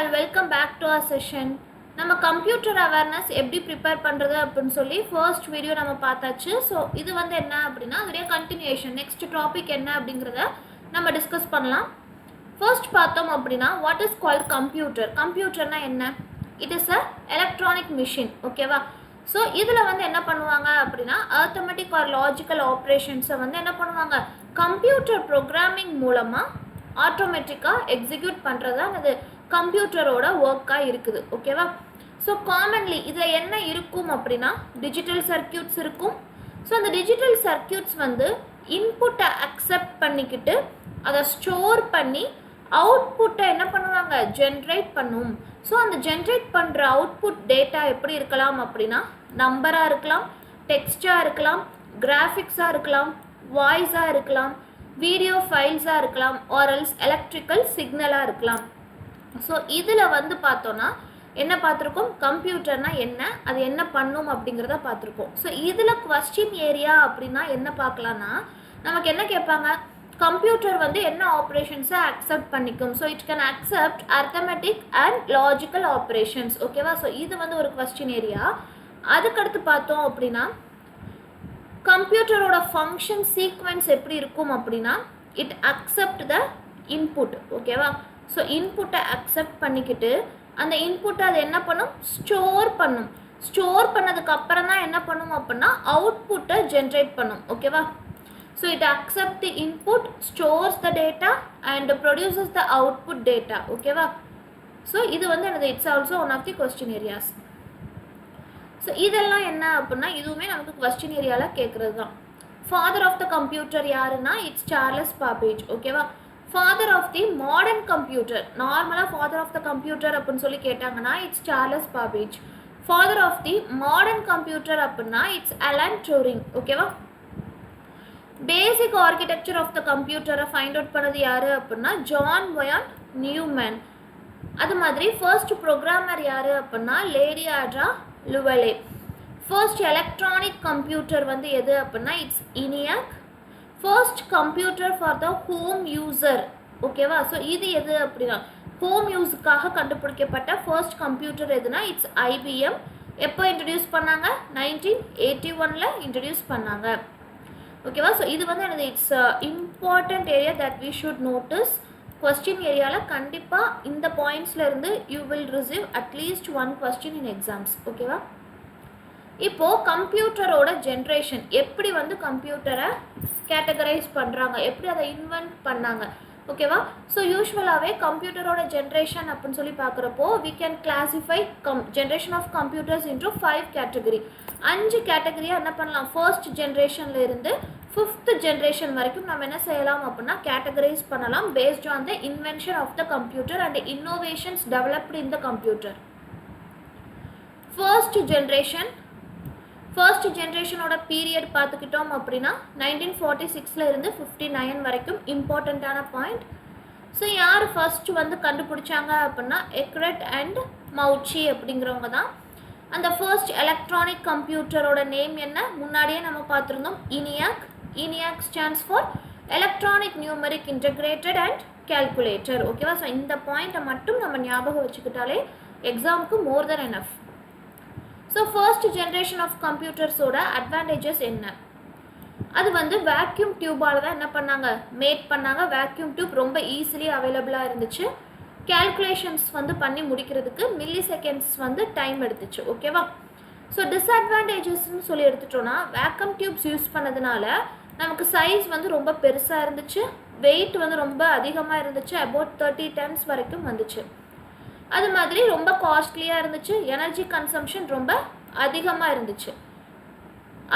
All welcome back to our session. நம்ம computer awareness எப்படி prepare பண்ணுறது அப்படின்னு சொல்லி ஃபர்ஸ்ட் வீடியோ நம்ம பார்த்தாச்சு. ஸோ இது வந்து என்ன அப்படின்னா அதோடைய கண்டினியூஷன், நெக்ஸ்ட் டாபிக் என்ன அப்படிங்கிறத நம்ம டிஸ்கஸ் பண்ணலாம். ஃபர்ஸ்ட் பார்த்தோம் அப்படின்னா வாட் இஸ் கால்ட் கம்ப்யூட்டர். கம்ப்யூட்டர்னா என்ன? It is a electronic machine. ஓகேவா? ஸோ இதில் வந்து என்ன பண்ணுவாங்க அப்படின்னா அர்த்தமெட்டிக் ஆர் லாஜிக்கல் ஆப்ரேஷன்ஸை வந்து என்ன பண்ணுவாங்க, கம்ப்யூட்டர் ப்ரோக்ராமிங் மூலமாக ஆட்டோமேட்டிக்காக எக்ஸிக்யூட் பண்ணுறது தான் அது கம்ப்யூட்டரோட ஒர்க்காக இருக்குது. ஓகேவா? ஸோ காமன்லி இதில் என்ன இருக்கும் அப்படின்னா டிஜிட்டல் சர்க்கியூட்ஸ் இருக்கும். ஸோ அந்த டிஜிட்டல் சர்க்கியூட்ஸ் வந்து இன்புட்டை அக்செப்ட் பண்ணிக்கிட்டு அதை ஸ்டோர் பண்ணி அவுட்புட்டை என்ன பண்ணுவாங்க, ஜென்ரேட் பண்ணும். ஸோ அந்த ஜென்ரேட் பண்ணுற அவுட்புட் டேட்டா எப்படி இருக்கலாம் அப்படின்னா நம்பராக இருக்கலாம், டெக்ஸ்டாக இருக்கலாம், கிராஃபிக்ஸாக இருக்கலாம், வாய்ஸாக இருக்கலாம், வீடியோ ஃபைல்ஸாக இருக்கலாம், ஆர்எல்ஸ் எலக்ட்ரிக்கல் சிக்னலாக இருக்கலாம். ஸோ இதில் வந்து பார்த்தோன்னா என்ன பார்த்துருக்கோம், கம்ப்யூட்டர்னா என்ன, அது என்ன பண்ணும் அப்படிங்கிறத பார்த்துருக்கோம். ஸோ இதில் கொஸ்டின் ஏரியா அப்படின்னா என்ன பார்க்கலான்னா நமக்கு என்ன கேட்பாங்க, கம்ப்யூட்டர் வந்து என்ன ஆப்ரேஷன்ஸை அக்செப்ட் பண்ணிக்கும். So it can accept arithmetic and logical operations. ஓகேவா? ஸோ இது வந்து ஒரு கொஸ்டின் ஏரியா. அதுக்கடுத்து பார்த்தோம் அப்படின்னா கம்ப்யூட்டரோட ஃபங்க்ஷன் சீக்வென்ஸ் எப்படி இருக்கும் அப்படின்னா இட் அக்செப்ட் த இன்புட். ஓகேவா? ஸோ இன்புட்டை அக்செப்ட் பண்ணிக்கிட்டு அந்த இன்புட்டை அது என்ன பண்ணும், ஸ்டோர் பண்ணும். ஸ்டோர் பண்ணதுக்கு அப்புறம் தான் என்ன பண்ணும் அப்படின்னா அவுட்புட்டை ஜென்ரேட் பண்ணும். ஓகேவா? So it accept the input, stores the data and produces the output data. ஓகேவா? ஸோ இது வந்து எனது it's also one of the question areas. So இதெல்லாம் என்ன அப்படின்னா இதுவுமே நமக்கு கொஸ்டின் ஏரியாவில் கேட்குறது தான். ஃபாதர் ஆஃப் த கம்ப்யூட்டர் யாருன்னா இட்ஸ் சார்லஸ் பாப்பேஜ். ஓகேவா? Father of the modern computer, நார்மலாக ஃபாதர் ஆஃப் த கம்ப்யூட்டர் அப்படின்னு சொல்லி கேட்டாங்கன்னா it's Charles Babbage. Father of the modern computer அப்படின்னா இட்ஸ் அலன் டூரிங். ஓகேவா? பேசிக் ஆர்கிடெக்சர் ஆஃப் த கம்ப்யூட்டரை find out பண்ணது யார் அப்படின்னா ஜான் வயான் நியூமேன். அது மாதிரி ஃபர்ஸ்ட் ப்ரோக்ராமர் யார் அப்படின்னா லேடி ஆட்ரா லுவலே. ஃபர்ஸ்ட் எலக்ட்ரானிக் கம்ப்யூட்டர் வந்து எது அப்படின்னா it's ENIAC. First computer for the home user. ஓகேவா? ஸோ இது எது அப்படின்னா ஹோம் யூஸுக்காக கண்டுபிடிக்கப்பட்ட ஃபர்ஸ்ட் கம்ப்யூட்டர் எதுனா இட்ஸ் ஐபிஎம். எப்போ இன்ட்ரடியூஸ் பண்ணாங்க, 1981 இன்ட்ரடியூஸ் பண்ணாங்க. ஓகேவா? ஸோ இது வந்து எனக்கு it's important area that we should notice. Question ஏரியாவில் கண்டிப்பாக இந்த பாயிண்ட்ஸ்லேருந்து you will receive at least one question in exams. ஓகேவா? இப்போது கம்ப்யூட்டரோட ஜென்ரேஷன் எப்படி வந்து கம்ப்யூட்டரை கேட்டகரைஸ் பண்ணுறாங்க, எப்படி அதை இன்வென்ட் பண்ணாங்க. ஓகேவா? ஸோ யூஸ்வலாகவே கம்ப்யூட்டரோட ஜென்ரேஷன் அப்படின்னு சொல்லி பார்க்குறப்போ we can classify generation of computers into 5 category. 5 கேட்டகரியாக என்ன பண்ணலாம், ஃபர்ஸ்ட் ஜென்ரேஷனில் இருந்து 5th ஜென்ரேஷன் வரைக்கும் நம்ம என்ன செய்யலாம் அப்படின்னா கேட்டகரைஸ் பண்ணலாம் based on the invention of the computer and innovations developed in the computer. First ஜென்ரேஷனோட பீரியட் பார்த்துக்கிட்டோம் அப்படின்னா 1946 இருந்து 59 வரைக்கும் இம்பார்ட்டண்ட்டான பாயிண்ட். ஸோ யார் ஃபர்ஸ்ட் வந்து கண்டுபிடிச்சாங்க அப்படின்னா எக்ரெட் அண்ட் மவுச்சி அப்படிங்கிறவங்க தான். அந்த ஃபர்ஸ்ட் எலக்ட்ரானிக் கம்ப்யூட்டரோட நேம் என்ன, முன்னாடியே நம்ம பார்த்துருந்தோம், ENIAC. ENIAC stands for electronic numeric integrated and calculator. ஓகேவா? ஸோ இந்த பாயிண்ட்டை மட்டும் நம்ம ஞாபகம் வச்சுக்கிட்டாலே எக்ஸாமுக்கு more than enough. So first generation of கம்ப்யூட்டர்ஸோட அட்வான்டேஜஸ் என்ன, அது வந்து வேக்யூம் டியூபால் தான் என்ன பண்ணாங்க, மேட் பண்ணாங்க. வேக்யூம் டியூப் ரொம்ப ஈஸிலி அவைலபிளாக இருந்துச்சு. கேல்குலேஷன்ஸ் வந்து பண்ணி முடிக்கிறதுக்கு மில்லி செகண்ட்ஸ் வந்து டைம் எடுத்துச்சு. ஓகேவா? ஸோ டிஸ்அட்வான்டேஜஸ்ன்னு சொல்லி எடுத்துட்டோன்னா வேக்யூம் டியூப்ஸ் யூஸ் பண்ணதுனால நமக்கு சைஸ் வந்து ரொம்ப பெருசாக இருந்துச்சு, வெயிட் வந்து ரொம்ப அதிகமாக இருந்துச்சு, அபவுட் 30 tons வரைக்கும் வந்துச்சு. அது மாதிரி ரொம்ப காஸ்ட்லியாக இருந்துச்சு, எனர்ஜி கன்சம்ஷன் ரொம்ப அதிகமாக இருந்துச்சு.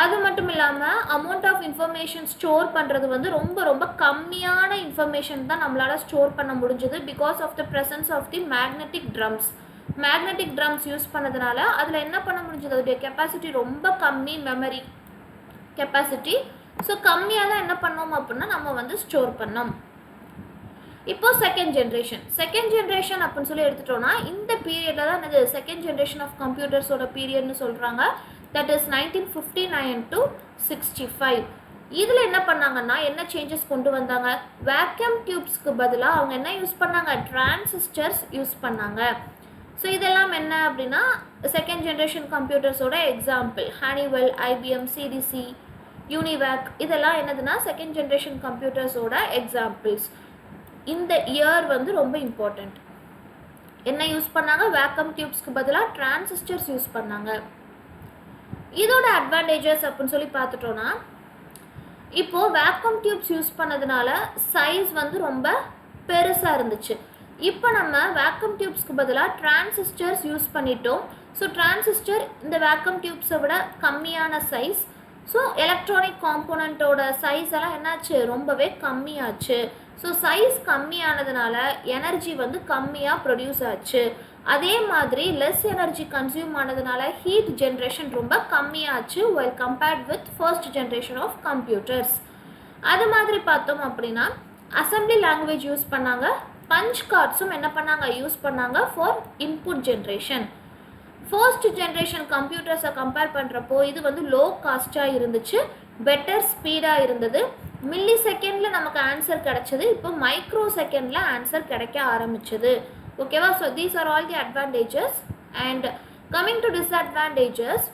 அது மட்டும் இல்லாமல் அமௌண்ட் ஆஃப் இன்ஃபர்மேஷன் ஸ்டோர் பண்ணுறது வந்து ரொம்ப கம்மியான இன்ஃபர்மேஷன் தான் நம்மளால் ஸ்டோர் பண்ண முடிஞ்சது because of the presence of the magnetic drums. Magnetic drums use பண்ணதுனால அதில் என்ன பண்ண முடிஞ்சது, அதோடைய கெப்பாசிட்டி ரொம்ப கம்மி, மெமரி கெப்பாசிட்டி. ஸோ கம்மியாக தான் என்ன பண்ணோம் அப்படின்னா நம்ம வந்து ஸ்டோர் பண்ணோம். இப்போ செகண்ட் ஜென்ரேஷன் அப்படின்னு சொல்லி எடுத்துட்டோம்னா இந்த பீரியடில் தான் என்னது செகண்ட் ஜென்ரேஷன் ஆஃப் கம்ப்யூட்டர்ஸோட பீரியட்னு சொல்கிறாங்க. That is 1959 to 65. இதில் என்ன பண்ணாங்கன்னா என்ன சேஞ்சஸ் கொண்டு வந்தாங்க, வேக்யூம் டியூப்ஸ்க்கு பதிலாக அவங்க என்ன யூஸ் பண்ணாங்க, டிரான்சிஸ்டர்ஸ் யூஸ் பண்ணாங்க. ஸோ இதெல்லாம் என்ன அப்படின்னா செகண்ட் ஜென்ரேஷன் கம்ப்யூட்டர்ஸோட example. Honeywell, IBM, CDC, UNIVAC இதெல்லாம் என்னதுன்னா செகண்ட் ஜென்ரேஷன் கம்ப்யூட்டர்ஸோட எக்ஸாம்பிள்ஸ். இந்த இயர் வந்து ரொம்ப இம்பார்ட்டண்ட். என்ன யூஸ் பண்ணாங்க, வேக்யூம் டியூப்ஸ்க்கு பதிலாக டிரான்சிஸ்டர்ஸ் யூஸ் பண்ணாங்க. இதோட அட்வான்டேஜஸ் அப்படின்னு சொல்லி பார்த்துட்டோன்னா, இப்போது வேக்யூம் டியூப்ஸ் யூஸ் பண்ணதுனால சைஸ் வந்து ரொம்ப பெருசாக இருந்துச்சு. இப்போ நம்ம வேக்யூம் டியூப்ஸ்க்கு பதிலாக டிரான்சிஸ்டர்ஸ் யூஸ் பண்ணிட்டோம். ஸோ டிரான்சிஸ்டர் இந்த வேக்யூம் டியூப்ஸை விட கம்மியான சைஸ். ஸோ எலக்ட்ரானிக் காம்போனண்ட்டோட சைஸ் எல்லாம் என்னாச்சு, ரொம்பவே கம்மியாச்சு. ஸோ சைஸ் கம்மியானதுனால எனர்ஜி வந்து கம்மியாக ப்ரொடியூஸ் ஆச்சு. அதே மாதிரி லெஸ் எனர்ஜி கன்சியூம் ஆனதுனால ஹீட் ஜென்ரேஷன் ரொம்ப கம்மியாச்சு well compared with first generation of computers. அது மாதிரி பார்த்தோம் அப்படின்னா அசம்பிளி லாங்குவேஜ் யூஸ் பண்ணாங்க. பஞ்ச் கார்ட்ஸும் என்ன பண்ணாங்க, யூஸ் பண்ணாங்க for input generation. First generation கம்ப்யூட்டர்ஸை கம்பேர் பண்ணுறப்போ இது வந்து லோ காஸ்ட்டாக இருந்துச்சு, பெட்டர் ஸ்பீடாக இருந்தது. மில்லி செகண்டில் நமக்கு ஆன்சர் கிடச்சிது. இப்போ மைக்ரோ செகண்டில் ஆன்சர் கிடைக்க ஆரம்பிச்சது. ஓகேவா? So these are all the advantages. And coming to disadvantages,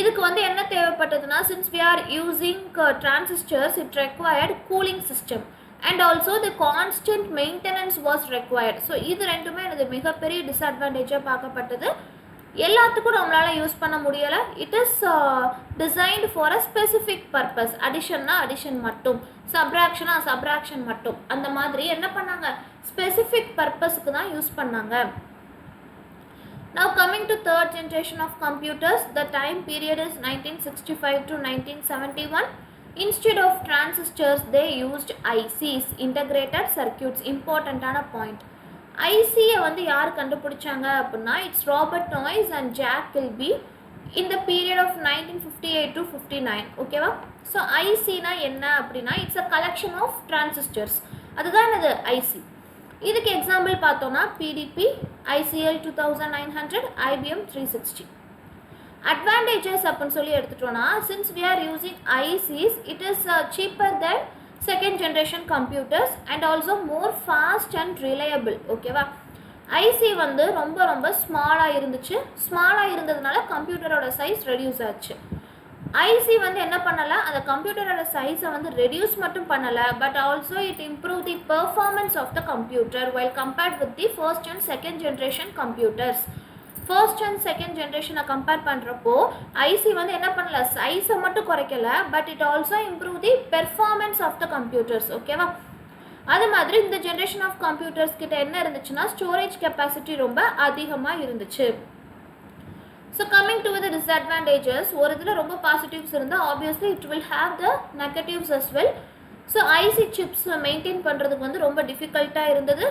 இதுக்கு வந்து என்ன தேவைப்பட்டதுன்னா, since we are using transistors it required cooling system and also the constant maintenance was required. So இது ரெண்டுமே எனக்கு மிகப்பெரிய டிஸ்அட்வான்டேஜாக பார்க்கப்பட்டது. எல்லாத்துக்கும் நம்மளால் யூஸ் பண்ண முடியலை. It is designed for a specific purpose. அடிஷன்னா அடிஷன் மட்டும், சப்ராக்ஷனா சப்ராக்ஷன் மட்டும். அந்த மாதிரி என்ன பண்ணாங்க, ஸ்பெசிஃபிக் பர்பஸ்க்கு தான் யூஸ் பண்ணாங்க. Now coming to third generation of computers, the time period is 1965 to 1971. Instead of transistors, they used ICs, integrated circuits. Important point. IC வந்து யார் கண்டுபிடிச்சாங்க அப்படின்னா it's Robert Noyce and Jack Kilby in the period of 1958 to 59. ஓகேவா? So ஐசினா என்ன அப்படின்னா it's a collection of transistors. அதுதான் என்னது ஐசி. இதுக்கு எக்ஸாம்பிள் பார்த்தோன்னா பிடிபி, ஐசிஎல் 2900, ஐபிஎம் 360. அட்வான்டேஜஸ் அப்படின்னு சொல்லி எடுத்துட்டோன்னா, since we are using ICs it is cheaper than second generation computers and also more fast and reliable. ஓகேவா? ஐசி வந்து ரொம்ப ரொம்ப ஸ்மாலாக இருந்துச்சு. ஸ்மாலாக இருந்ததுனால கம்ப்யூட்டரோட சைஸ் ரெடியூஸ் ஆச்சு. ஐசி வந்து என்ன பண்ணலை, அந்த கம்ப்யூட்டரோட சைஸை வந்து ரெடியூஸ் மட்டும் பண்ணலை, but also it improve the performance of the computer while compared with the first and second generation computers. First and second ஜென்ரேஷனை கம்பேர் பண்ணுறப்போ ஐசி வந்து என்ன பண்ணல, சைஸை மட்டும் குறைக்கலை, but it also improve the performance of the computers. ஓகேவா? அது மாதிரி இந்த ஜென்ரேஷன் ஆஃப் கம்ப்யூட்டர்ஸ் கிட்ட என்ன இருந்துச்சுன்னா ஸ்டோரேஜ் கெப்பாசிட்டி ரொம்ப அதிகமாக இருந்துச்சு. So coming to the disadvantages, ஒரு இதில் ரொம்ப பாசிட்டிவ்ஸ் இருந்தால் obviously it will have the negatives as well. So IC chips maintain பண்ணுறதுக்கு வந்து ரொம்ப டிஃபிகல்ட்டாக இருந்தது.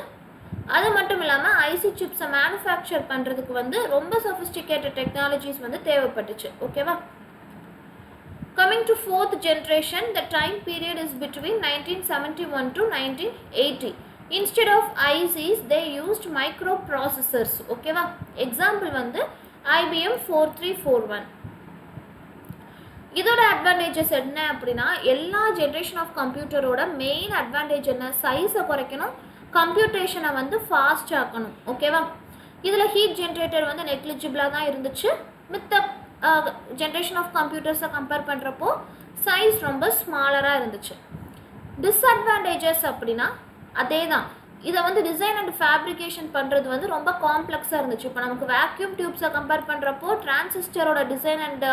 அது மட்டும் இல்லாமல் ஐசி சிப்ஸை மேனுஃபேக்சர் பண்ணுறதுக்கு வந்து ரொம்ப சொஃபிஸ்டிகேட்டட் டெக்னாலஜிஸ் வந்து தேவைப்பட்டுச்சு. ஓகேவா? Coming to fourth generation, the time period is between 1971 to 1980. Instead of ICs, they used microprocessors. ஓகேவா? எக்ஸாம்பிள் வந்து IBM 4341. இதோட அட்வான்டேஜஸ் என்ன அப்படின்னா, எல்லா ஜென்ரேஷன் ஆஃப் கம்ப்யூட்டரோட மெயின் அட்வான்டேஜ் என்ன, சைஸை குறைக்கணும், கம்ப்யூட்டேஷனை வந்து ஃபாஸ்ட் ஆக்கணும். ஓகேவா? இதில் ஹீட் ஜென்ரேட்டர் வந்து நெக்லிஜிபிளாக தான் இருந்துச்சு. மித்த ஜென்ரேஷன் ஆஃப் கம்ப்யூட்டர்ஸை கம்பேர் பண்ணுறப்போ சைஸ் ரொம்ப ஸ்மாலராக இருந்துச்சு. டிஸ்அட்வான்டேஜஸ் அப்படின்னா அதே தான். இதை வந்து டிசைன் அண்ட் ஃபேப்ரிகேஷன் பண்ணுறது வந்து ரொம்ப காம்ப்ளெக்ஸாக இருந்துச்சு. இப்போ நமக்கு வேக்யூம் டியூப்ஸை கம்பேர் பண்ணுறப்போ டிரான்சிஸ்டரோட டிசைன் அண்ட்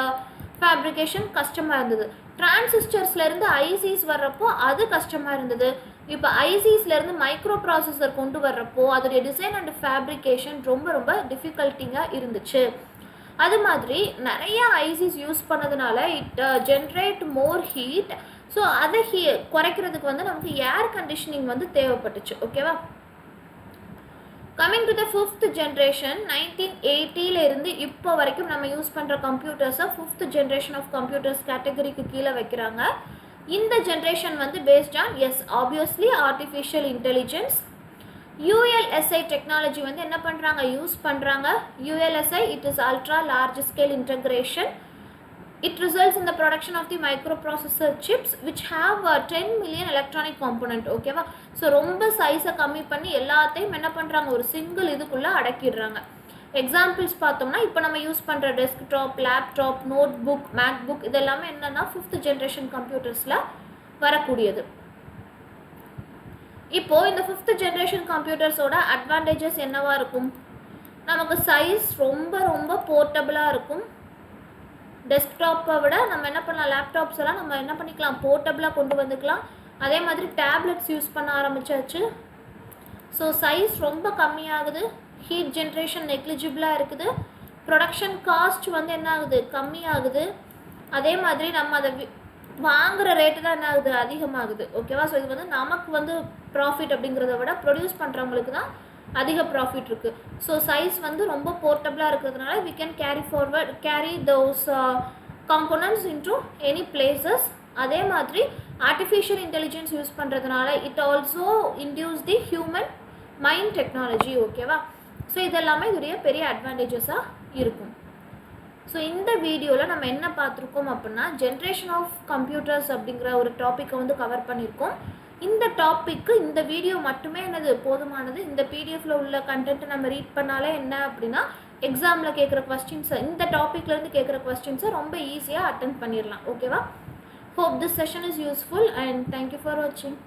ஃபேப்ரிகேஷன் கஷ்டமாக இருந்தது. டிரான்சிஸ்டர்ஸ்லேருந்து ஐசிஸ் வர்றப்போ அது கஷ்டமாக இருந்தது. இப்போ ஐசிஸ்லேருந்து மைக்ரோ ப்ராசஸர் கொண்டு வர்றப்போ அதோடைய டிசைன் அண்ட் ஃபேப்ரிகேஷன் ரொம்ப ரொம்ப டிஃபிகல்ட்டிங்காக இருந்துச்சு. அது மாதிரி நிறைய ஐசிஸ் யூஸ் பண்ணதுனால it generate more heat. So அதை குறைக்கிறதுக்கு வந்து நமக்கு ஏர் கண்டிஷனிங் வந்து தேவைப்பட்டுச்சு. ஓகேவா? Coming to the fifth generation, 1980 இருந்து இப்போ வரைக்கும் நம்ம யூஸ் பண்ணுற கம்ப்யூட்டர்ஸை ஃபிஃப்த் ஜென்ரேஷன் ஆஃப் கம்ப்யூட்டர்ஸ் கேட்டகரிக்கு கீழே வைக்கிறாங்க. இந்த ஜென்ரேஷன் வந்து based on obviously artificial intelligence. ULSI technology வந்து என்ன பண்ணுறாங்க, யூஸ் பண்ணுறாங்க. ULSI it is ultra large scale integration. It results in the production of the microprocessor chips which have 10 million electronic component. ஓகேவா? ஸோ ரொம்ப சைஸை கம்மி பண்ணி எல்லாத்தையும் என்ன பண்ணுறாங்க, ஒரு சிங்கிள் இதுக்குள்ளே அடக்கிடுறாங்க. எக்ஸாம்பிள்ஸ் பார்த்தோம்னா இப்போ நம்ம யூஸ் பண்ணுற desktop, laptop, notebook, MacBook இதெல்லாமே என்னென்னா 5th ஜென்ரேஷன் கம்ப்யூட்டர்ஸில் வரக்கூடியது. இப்போது இந்த 5th ஜென்ரேஷன் கம்ப்யூட்டர்ஸோட அட்வான்டேஜஸ் என்னவாக இருக்கும்? நமக்கு சைஸ் ரொம்ப ரொம்ப போர்ட்டபுளாக இருக்கும். டெஸ்க்டாப்பை விட நம்ம என்ன பண்ணலாம், லேப்டாப்ஸ் எல்லாம் நம்ம என்ன பண்ணிக்கலாம், போர்ட்டபுளாக கொண்டு வந்துக்கலாம். அதே மாதிரி டேப்லெட்ஸ் யூஸ் பண்ண ஆரம்பித்தாச்சு. ஸோ சைஸ் ரொம்ப கம்மியாகுது, ஹீட் ஜென்ரேஷன் நெக்லிஜிபிளாக இருக்குது, ப்ரொடக்ஷன் காஸ்ட் வந்து என்ன ஆகுது, கம்மியாகுது. அதே மாதிரி நம்ம அதை வாங்குகிற ரேட்டு தான் என்ன ஆகுது, அதிகமாகுது. ஓகேவா? ஸோ இது வந்து நமக்கு வந்து ப்ராஃபிட் அப்படிங்கிறத விட ப்ரொடியூஸ் பண்ணுறவங்களுக்கு தான் அதிக ப்ராஃபிட் இருக்குது. ஸோ சைஸ் வந்து ரொம்ப போர்ட்டபுளாக இருக்கிறதுனால we can carry those components into any places. அதே மாதிரி ஆர்டிஃபிஷியல் இன்டெலிஜென்ஸ் யூஸ் பண்ணுறதுனால it also induce the human mind technology. ஓகேவா? ஸோ இதெல்லாமே இதோடைய பெரிய அட்வான்டேஜஸாக இருக்கும். ஸோ இந்த வீடியோவில் நம்ம என்ன பார்த்துருக்கோம் அப்படின்னா, ஜென்ரேஷன் ஆஃப் கம்ப்யூட்டர்ஸ் அப்படிங்கிற ஒரு டாப்பிக்கை வந்து கவர் பண்ணியிருக்கோம். இந்த டாப்பிக்கு இந்த வீடியோ மட்டுமே என்னது போதுமானது. இந்த பிடிஎஃப்ல உள்ள கண்டென்ட்டை நம்ம ரீட் பண்ணாலே என்ன அப்படின்னா, எக்ஸாமில் கேட்குற கொஸ்டின்ஸை, இந்த டாப்பிக்லேருந்து கேட்குற கொஸ்டின்ஸை ரொம்ப ஈஸியாக அட்டென்ட் பண்ணிடலாம். ஓகேவா? Hope this session is useful and thank you for வாட்சிங்.